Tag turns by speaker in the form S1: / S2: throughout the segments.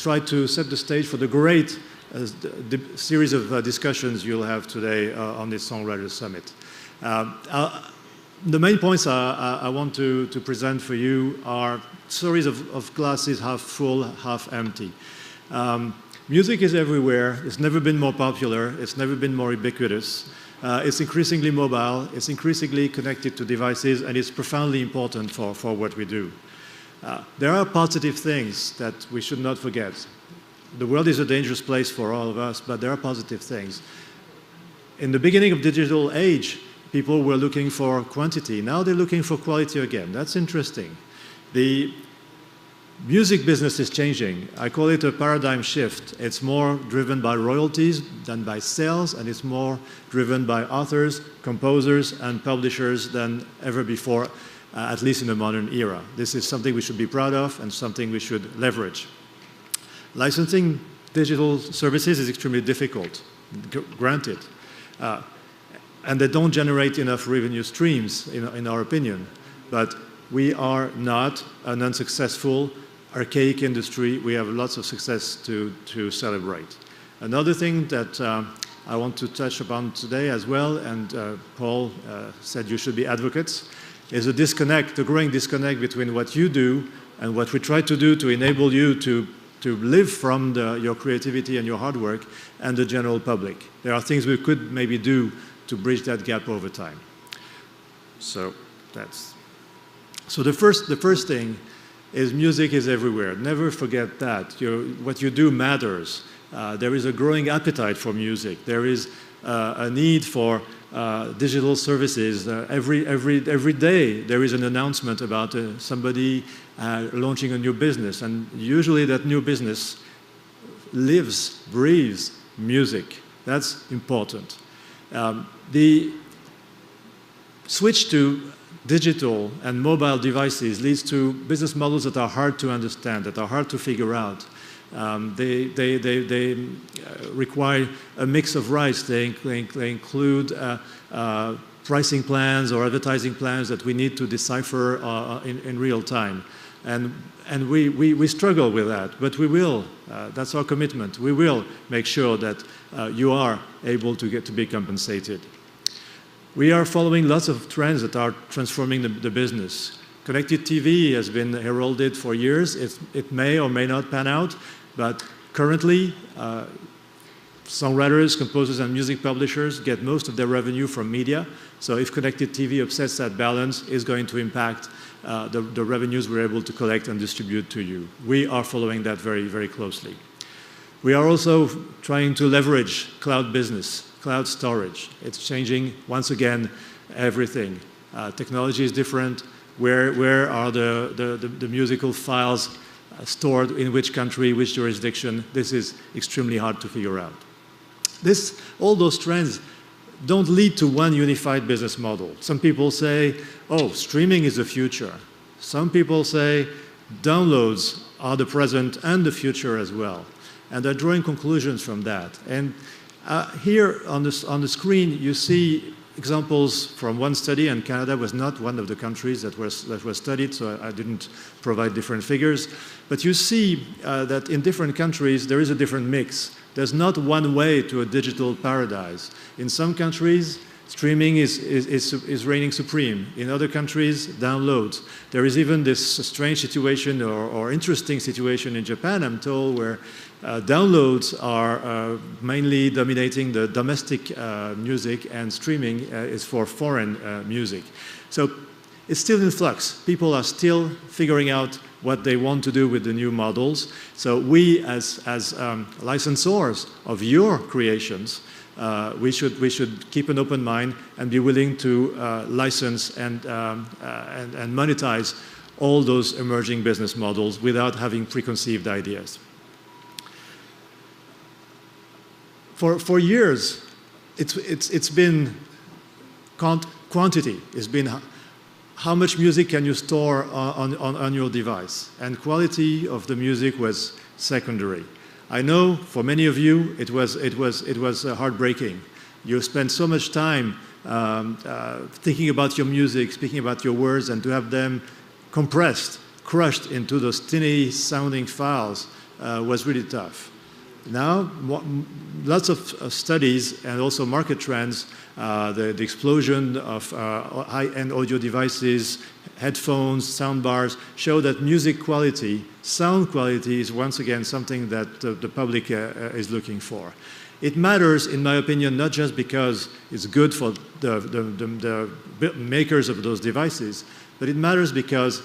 S1: try to set the stage for the great series of discussions you'll have today on this Songwriters Summit. The main points I want to present for you are stories of glasses half full, half empty. Music is everywhere. It's never been more popular. It's never been more ubiquitous. It's increasingly mobile. It's increasingly connected to devices, and it's profoundly important for what we do. There are positive things that we should not forget. The world is a dangerous place for all of us, but there are positive things. In the beginning of digital age, people were looking for quantity. Now they're looking for quality again. That's interesting. The music business is changing. I call it a paradigm shift. It's more driven by royalties than by sales, and it's more driven by authors, composers, and publishers than ever before, at least in the modern era. This is something we should be proud of and something we should leverage. Licensing digital services is extremely difficult, granted. And they don't generate enough revenue streams, in our opinion. But we are not an unsuccessful, archaic industry. We have lots of success to celebrate. Another thing that I want to touch upon today as well, and Paul said you should be advocates, is a disconnect, the growing disconnect between what you do and what we try to do to enable you to live from your creativity and your hard work and the general public. There are things we could maybe do to bridge that gap over time. So the first thing is music is everywhere. Never forget that. What you do matters. There is a growing appetite for music. There is a need for digital services. Every day there is an announcement about somebody launching a new business, and usually that new business lives, breathes music. That's important. The switch to digital and mobile devices leads to business models that are hard to understand, that are hard to figure out. They require a mix of rights. They include pricing plans or advertising plans that we need to decipher in real time. And we struggle with that, but we will. That's our commitment. We will make sure that you are able to be compensated. We are following lots of trends that are transforming the business. Connected TV has been heralded for years. It may or may not pan out, but currently, songwriters, composers, and music publishers get most of their revenue from media. So if connected TV upsets that balance, it's going to impact the revenues we're able to collect and distribute to you. We are following that very, very closely. We are also trying to leverage cloud business, cloud storage. It's changing, once again, everything. Technology is different. Where are the musical files stored, in which country, which jurisdiction? This is extremely hard to figure out. All those trends don't lead to one unified business model. Some people say, oh, streaming is the future. Some people say downloads are the present and the future as well. And they're drawing conclusions from that. And here on the screen, you see examples from one study, and Canada was not one of the countries that was studied, so I didn't provide different figures. But you see that in different countries, there is a different mix. There's not one way to a digital paradise. In some countries, streaming is reigning supreme. In other countries, downloads. There is even this strange situation or interesting situation in Japan, I'm told, where downloads are mainly dominating the domestic music, and streaming is for foreign music. So it's still in flux. People are still figuring out what they want to do with the new models. So we, as licensors of your creations, we should keep an open mind and be willing to license and monetize all those emerging business models without having preconceived ideas. For years, it's been quantity. It's been how much music can you store on your device, and quality of the music was secondary. I know for many of you it was heartbreaking. You spent so much time thinking about your music, speaking about your words, and to have them compressed, crushed into those tiny sounding files was really tough. Now, lots of studies and also market trends, the explosion of high-end audio devices, headphones, soundbars, show that music quality, sound quality is once again something that the public is looking for. It matters, in my opinion, not just because it's good for the makers of those devices, but it matters because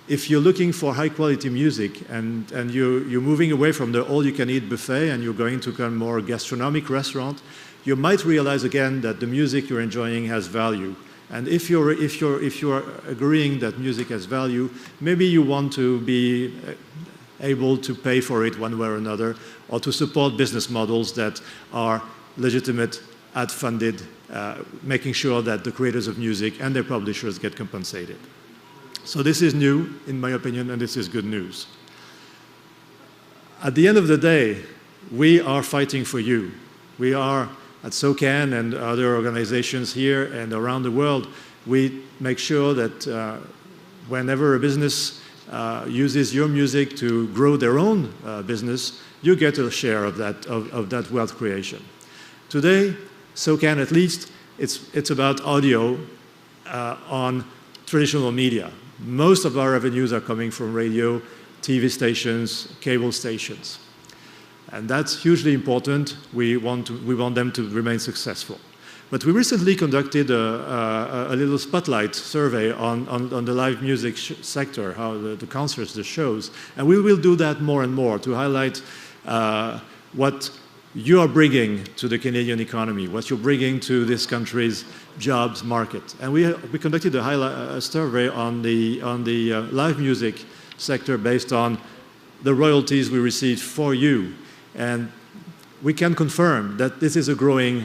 S1: if you're looking for high-quality music and you're moving away from the all-you-can-eat buffet and you're going to a more gastronomic restaurant, you might realize again that the music you're enjoying has value. And if you're agreeing that music has value, maybe you want to be able to pay for it one way or another, or to support business models that are legitimate, ad-funded, making sure that the creators of music and their publishers get compensated. So this is new, in my opinion, and this is good news. At the end of the day, we are fighting for you. We are, at SOCAN and other organizations here and around the world, we make sure that whenever a business uses your music to grow their own business, you get a share of that wealth creation. Today, SOCAN at least, it's about audio on traditional media. Most of our revenues are coming from radio, TV stations, cable stations. And that's hugely important. We want them to remain successful. But we recently conducted a little spotlight survey on the live music sector, how the concerts, the shows. And we will do that more and more to highlight what you are bringing to the Canadian economy, what you're bringing to this country's jobs market. And we conducted a survey on the live music sector based on the royalties we receive for you. And we can confirm that this is a growing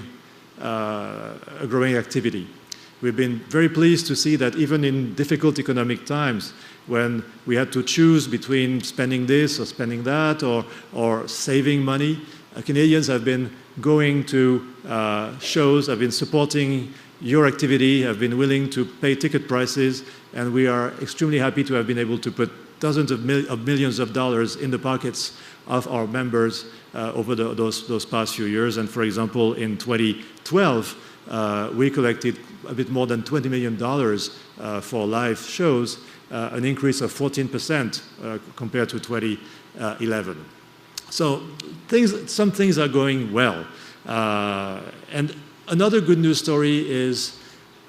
S1: activity. We've been very pleased to see that even in difficult economic times, when we had to choose between spending this or spending that or saving money, Canadians have been going to shows, have been supporting your activity, have been willing to pay ticket prices, and we are extremely happy to have been able to put dozens of millions of dollars in the pockets of our members over those past few years. And for example, in 2012, we collected a bit more than $20 million for live shows, an increase of 14% compared to 2011. So some things are going well. And another good news story is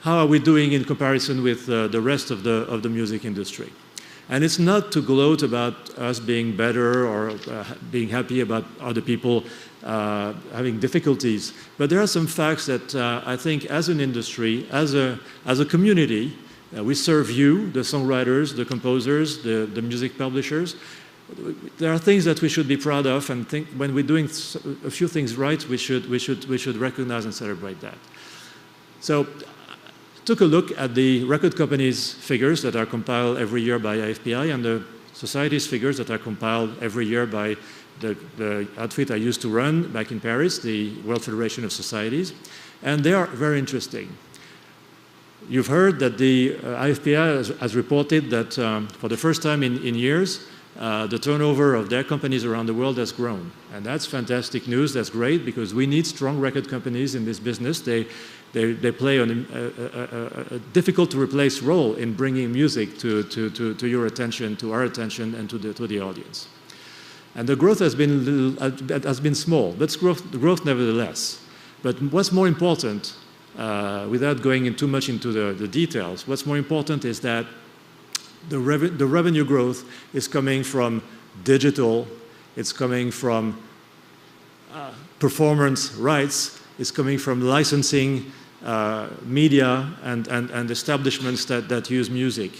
S1: how are we doing in comparison with the rest of the music industry. And it's not to gloat about us being better or being happy about other people having difficulties, but there are some facts that I think as an industry, as a community, we serve you, the songwriters, the composers, the music publishers. There are things that we should be proud of, and think when we're doing a few things right, we should recognize and celebrate that. So, took a look at the record companies' figures that are compiled every year by IFPI and the society's figures that are compiled every year by the outfit I used to run back in Paris, the World Federation of Societies, and they are very interesting. You've heard that the IFPI has reported that for the first time in years, the turnover of their companies around the world has grown. And that's fantastic news, that's great, because we need strong record companies in this business. They play a difficult-to-replace role in bringing music to your attention, to our attention, and to the audience. And the growth has been small, but growth nevertheless. But what's more important, without going too much into the details, what's more important is that the revenue growth is coming from digital, it's coming from performance rights, it's coming from licensing, media and establishments that use music.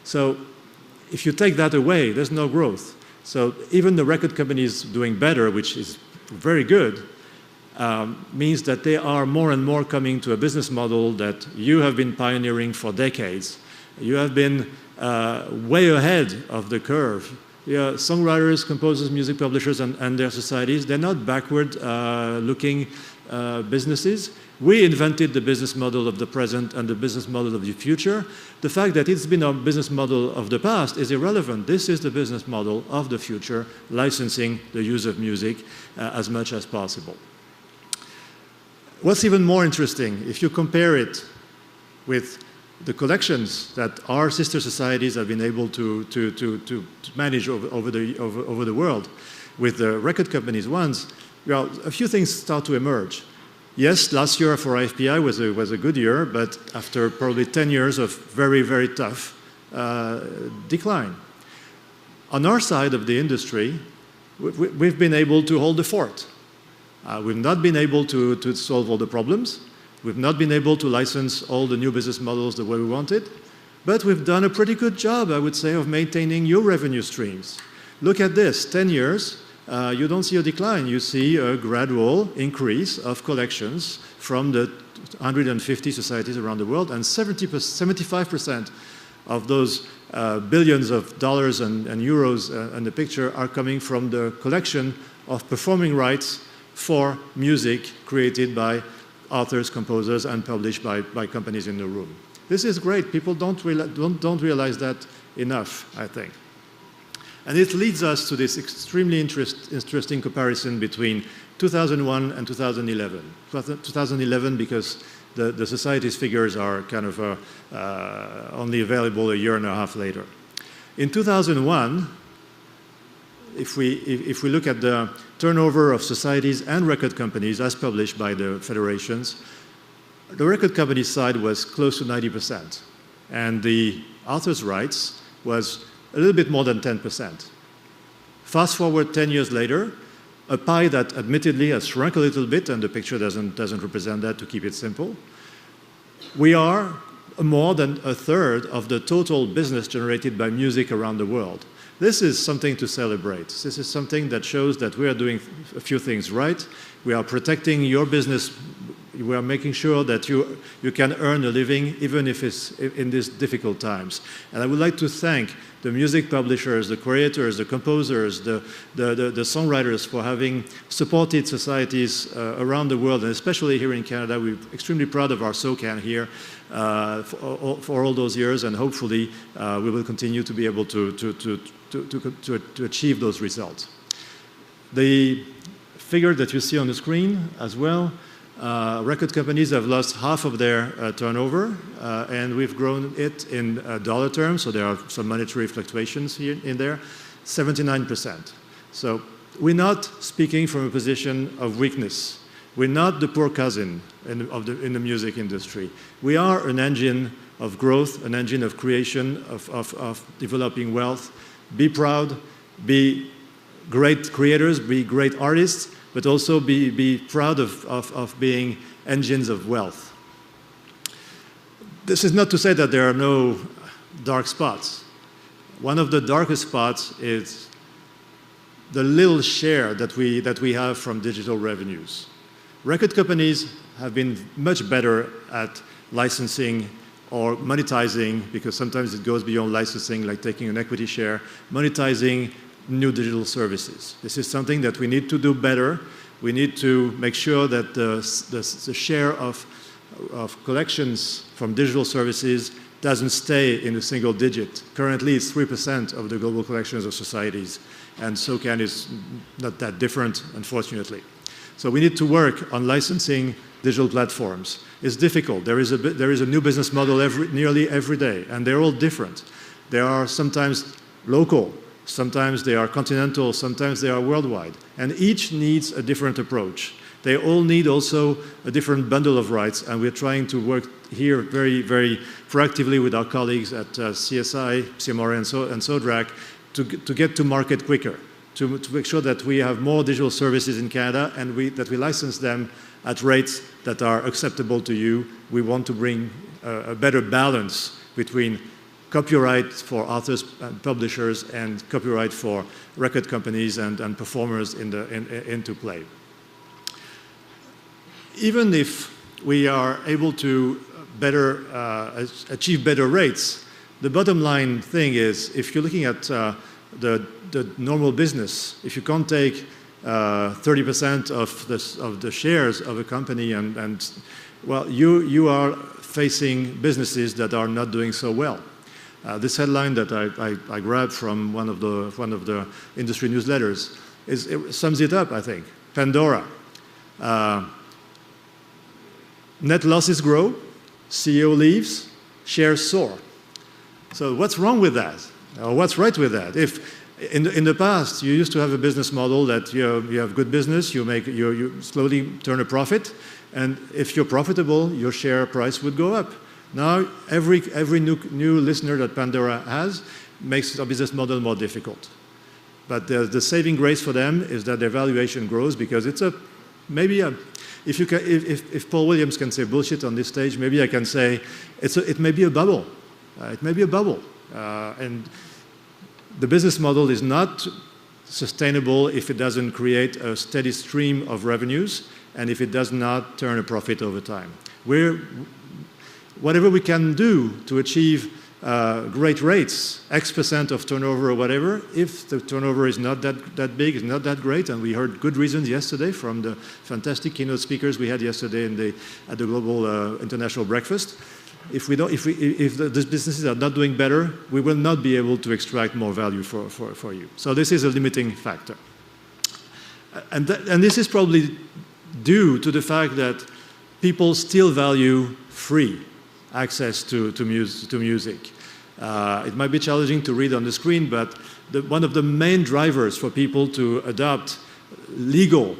S1: So if you take that away, there's no growth. So even the record companies doing better, which is very good, means that they are more and more coming to a business model that you have been pioneering for decades. You have been way ahead of the curve. Yeah, songwriters, composers, music publishers, and their societies, they're not backward looking businesses. We invented the business model of the present and the business model of the future. The fact that it's been our business model of the past is irrelevant. This is the business model of the future, licensing the use of music as much as possible. What's even more interesting, if you compare it with the collections that our sister societies have been able to manage over the world, with the record companies' ones, well, a few things start to emerge. Yes, last year for IFPI was a good year, but after probably 10 years of very, very tough decline. On our side of the industry, we've been able to hold the fort. We've not been able to solve all the problems. We've not been able to license all the new business models the way we wanted, but we've done a pretty good job, I would say, of maintaining your revenue streams. Look at this, 10 years, you don't see a decline. You see a gradual increase of collections from the 150 societies around the world, and 75% of those billions of dollars and euros in the picture are coming from the collection of performing rights for music created by authors, composers, and published by companies in the room. This is great. People don't realize that enough, I think. And it leads us to this extremely interesting comparison between 2001 and 2011. 2011 because the society's figures are kind of only available a year and a half later. In 2001, if we look at the turnover of societies and record companies as published by the federations, the record company side was close to 90%, and the author's rights was a little bit more than 10%. Fast forward 10 years later, a pie that admittedly has shrunk a little bit, and the picture doesn't represent that to keep it simple. We are more than a third of the total business generated by music around the world. This is something to celebrate. This is something that shows that we are doing a few things right. We are protecting your business. We are making sure that you can earn a living even if it's in these difficult times. And I would like to thank the music publishers, the creators, the composers, the songwriters for having supported societies around the world, and especially here in Canada. We're extremely proud of our SOCAN here for all those years, and hopefully we will continue to be able to achieve those results. The figure that you see on the screen as well, record companies have lost half of their turnover, and we've grown it in dollar terms, so there are some monetary fluctuations here in there, 79%. So we're not speaking from a position of weakness. We're not the poor cousin in the music industry. We are an engine of growth, an engine of creation, of developing wealth. Be proud, be great creators, be great artists, but also be proud of being engines of wealth. This is not to say that there are no dark spots. One of the darkest spots is the little share that we have from digital revenues. Record companies have been much better at licensing or monetizing, because sometimes it goes beyond licensing, like taking an equity share, monetizing new digital services. This is something that we need to do better. We need to make sure that the share of collections from digital services doesn't stay in a single digit. Currently, it's 3% of the global collections of societies, and SOCAN is not that different, unfortunately. So we need to work on licensing digital platforms. It's difficult. There is a new business model nearly every day, and they're all different. They are sometimes local, sometimes they are continental, sometimes they are worldwide, and each needs a different approach. They all need also a different bundle of rights, and we're trying to work here very, very proactively with our colleagues at CSI, CMRA, and SODRAC to get to market quicker, to make sure that we have more digital services in Canada and that we license them at rates that are acceptable to you. We want to bring a better balance between copyright for authors and publishers and copyright for record companies and performers into play. Even if we are able to achieve better rates, the bottom line thing is, if you're looking at the normal business, if you can't take 30% of the shares of a company, and well, you are facing businesses that are not doing so well. This headline that I grabbed from one of the industry newsletters it sums it up, I think. Pandora. Net losses grow, CEO leaves, shares soar. So what's wrong with that? Or what's right with that? If in the past you used to have a business model that you have good business, you slowly turn a profit, and if you're profitable, your share price would go up. Now every new listener that Pandora has makes a business model more difficult. But the saving grace for them is that their valuation grows because it's if Paul Williams can say bullshit on this stage, maybe I can say it may be a bubble. It may be a bubble. And the business model is not sustainable if it doesn't create a steady stream of revenues and if it does not turn a profit over time. Whatever we can do to achieve great rates, X% of turnover or whatever, if the turnover is not that big, is not that great, and we heard good reasons yesterday from the fantastic keynote speakers we had yesterday at the Global International Breakfast. If these businesses are not doing better, we will not be able to extract more value for you. So this is a limiting factor. And this is probably due to the fact that people still value free access to music. It might be challenging to read on the screen, but one of the main drivers for people to adopt legal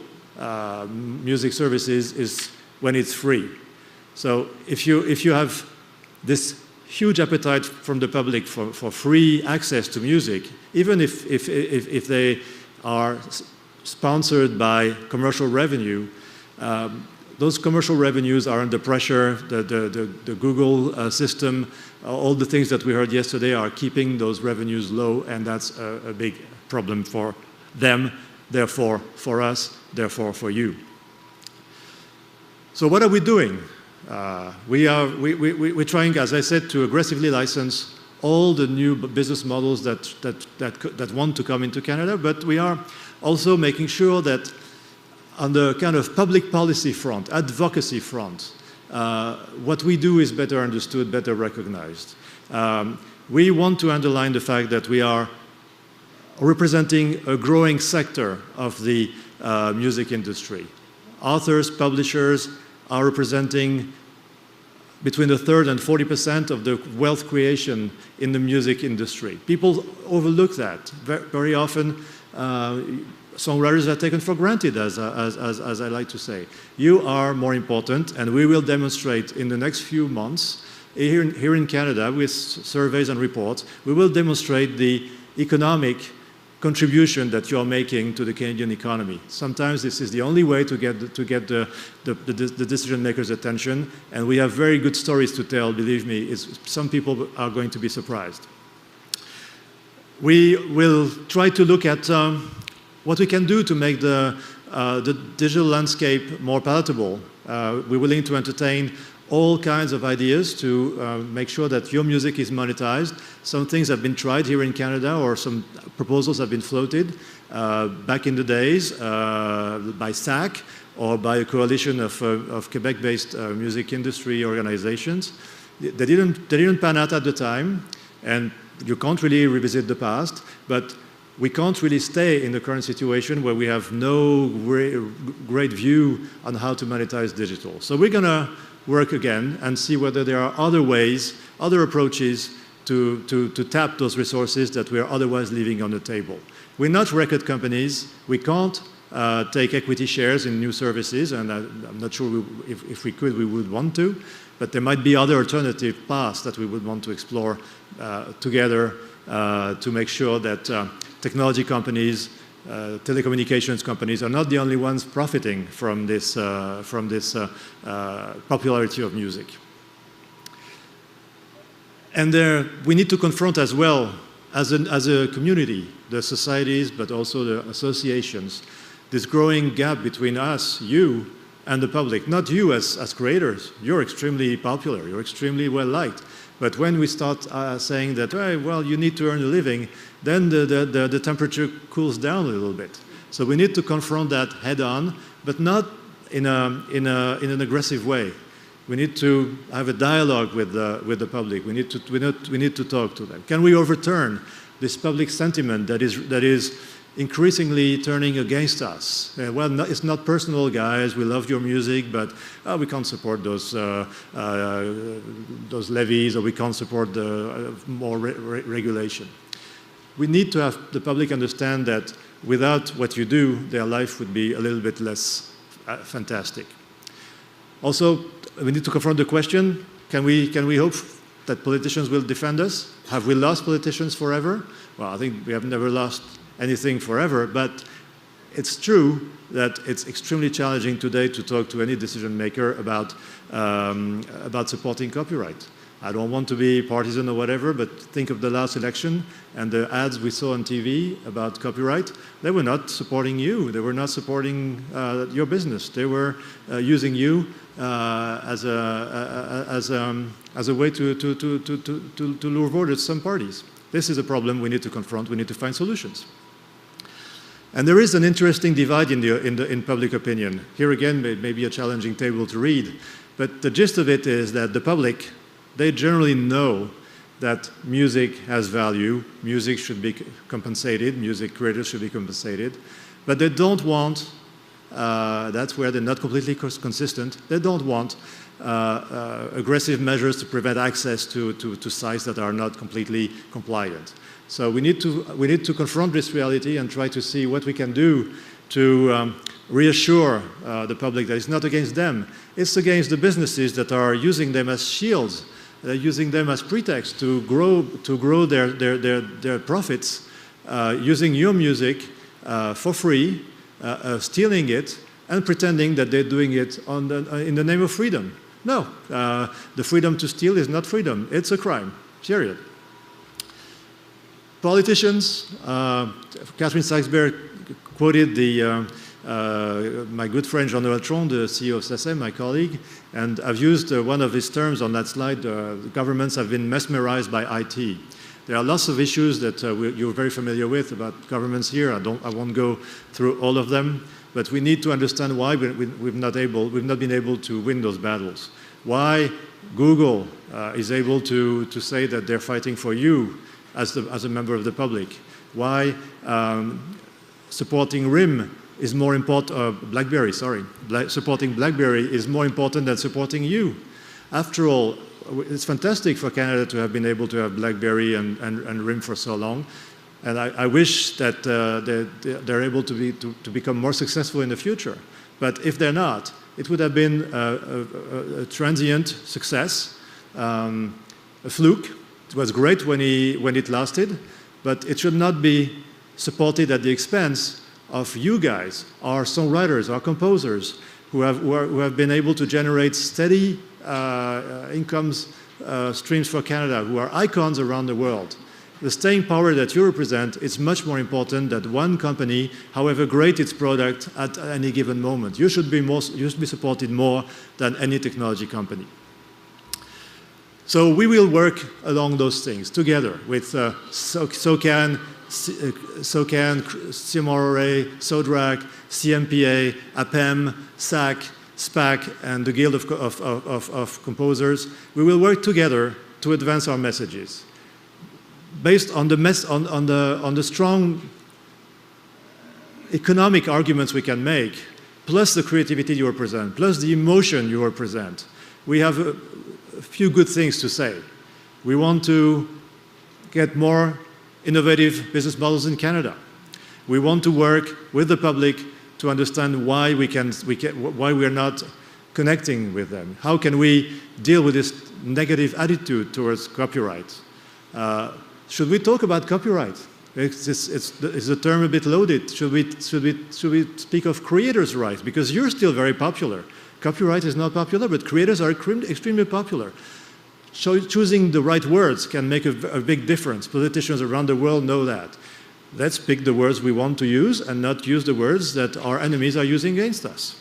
S1: music services is when it's free. So if you have this huge appetite from the public for free access to music, even if they are sponsored by commercial revenue, those commercial revenues are under pressure. The Google system, all the things that we heard yesterday are keeping those revenues low, and that's a big problem for them, therefore for us, therefore for you. So what are we doing? We're trying, as I said, to aggressively license all the new business models that want to come into Canada, but we are also making sure that on the kind of public policy front, advocacy front, what we do is better understood, better recognized. We want to underline the fact that we are representing a growing sector of the music industry. Authors, publishers are representing between a third and 40% of the wealth creation in the music industry. People overlook that. Very often, songwriters are taken for granted, as I like to say. You are more important, and we will demonstrate in the next few months, here in Canada, with surveys and reports, we will demonstrate the economic contribution that you're making to the Canadian economy. Sometimes this is the only way to get the decision makers' attention, and we have very good stories to tell, believe me. Some people are going to be surprised. We will try to look at what we can do to make the digital landscape more palatable. We're willing to entertain all kinds of ideas to make sure that your music is monetized. Some things have been tried here in Canada, or some proposals have been floated back in the days by SAC or by a coalition of Quebec-based music industry organizations. They didn't pan out at the time, and you can't really revisit the past, but we can't really stay in the current situation where we have no great view on how to monetize digital. So we're going to work again and see whether there are other ways, other approaches to tap those resources that we are otherwise leaving on the table. We're not record companies. We can't take equity shares in new services, and I'm not sure if we could, we would want to, but there might be other alternative paths that we would want to explore together to make sure that technology companies, telecommunications companies are not the only ones profiting from this popularity of music. And we need to confront as well, as a community, the societies, but also the associations, this growing gap between us, you, and the public. Not you as creators. You're extremely popular. You're extremely well-liked. But when we start saying that, hey, well, you need to earn a living, then the temperature cools down a little bit. So we need to confront that head-on, but not in an aggressive way. We need to have a dialogue with the public. We need to talk to them. Can we overturn this public sentiment that is increasingly turning against us? Well, no, it's not personal, guys. We love your music, but we can't support those levies, or we can't support the more regulation. We need to have the public understand that without what you do, their life would be a little bit less fantastic. Also, we need to confront the question, can we hope that politicians will defend us? Have we lost politicians forever? Well, I think we have never lost anything forever, but it's true that it's extremely challenging today to talk to any decision maker about supporting copyright. I don't want to be partisan or whatever, but think of the last election and the ads we saw on TV about copyright. They were not supporting you. They were not supporting your business. They were using you as a way to lure voters some parties. This is a problem we need to confront. We need to find solutions. And there is an interesting divide in public opinion. Here again, may be a challenging table to read, but the gist of it is that the public, they generally know that music has value, music should be compensated, music creators should be compensated, but they don't want, that's where they're not completely consistent, they don't want aggressive measures to prevent access to sites that are not completely compliant. So we need to confront this reality and try to see what we can do to reassure the public that it's not against them, it's against the businesses that are using them as shields, using them as pretext to grow their profits, using your music for free, stealing it, and pretending that they're doing it in the name of freedom. No, the freedom to steal is not freedom, it's a crime, period. Politicians, Catherine Sykes-Bear quoted my good friend Jean Noël, the CEO of SACEM, my colleague, and I've used one of his terms on that slide. Governments have been mesmerized by IT. There are lots of issues that you're very familiar with about governments here. I won't go through all of them, but we need to understand why we've not been able to win those battles. Why Google is able to say that they're fighting for you as a member of the public. Why supporting RIM is more important, BlackBerry, sorry. Supporting BlackBerry is more important than supporting you. After all, it's fantastic for Canada to have been able to have BlackBerry and RIM for so long. And I wish that they're able to become more successful in the future. But if they're not, it would have been a transient success, a fluke. It was great when it lasted, but it should not be supported at the expense of you guys, our songwriters, our composers, who have been able to generate steady income streams for Canada, who are icons around the world. The staying power that you represent is much more important than one company, however great its product at any given moment. You should be supported more than any technology company. So we will work along those things together with SOCAN, CMRRA, SODRAC, CMPA, APEM, SAC, SPAC, and the Guild of Composers. We will work together to advance our messages. Based on the strong economic arguments we can make, plus the creativity you represent, plus the emotion you represent, we have a few good things to say. We want to get more innovative business models in Canada. We want to work with the public to understand why why we are not connecting with them. How can we deal with this negative attitude towards copyright? Should we talk about copyright? Is the term a bit loaded? Should we speak of creators' rights? Because you're still very popular. Copyright is not popular, but creators are extremely popular. So choosing the right words can make a big difference. Politicians around the world know that. Let's pick the words we want to use and not use the words that our enemies are using against us.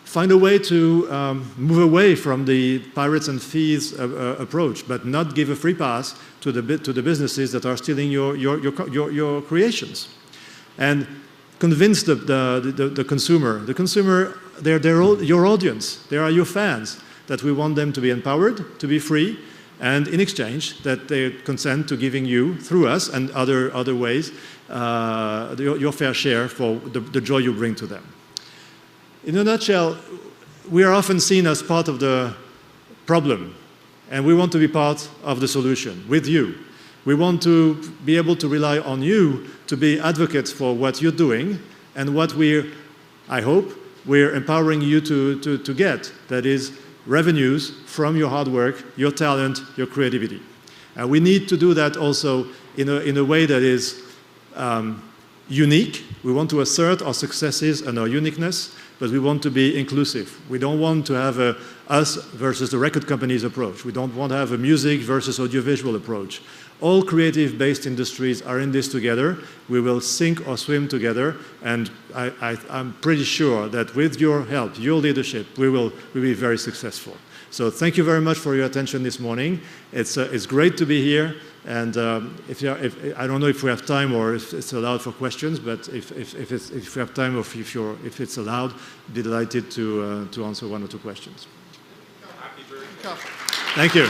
S1: Find a way to move away from the pirates and thieves approach, but not give a free pass to the businesses that are stealing your creations. And convince the consumer. The consumer, they're your audience. They are your fans, that we want them to be empowered, to be free, and in exchange, that they consent to giving you, through us and other ways, your fair share for the joy you bring to them. In a nutshell, we are often seen as part of the problem, and we want to be part of the solution with you. We want to be able to rely on you to be advocates for what you're doing and what I hope, we're empowering you to get, that is, revenues from your hard work, your talent, your creativity. We need to do that also in a way that is unique. We want to assert our successes and our uniqueness, but we want to be inclusive. We don't want to have a us versus the record companies approach. We don't want to have a music versus audiovisual approach. All creative-based industries are in this together. We will sink or swim together, and I'm pretty sure that with your help, your leadership, we'll be very successful. So thank you very much for your attention this morning. It's great to be here, and I don't know if we have time or if it's allowed for questions, but if we have time or if it's allowed, I'd be delighted to answer one or two questions. Thank you.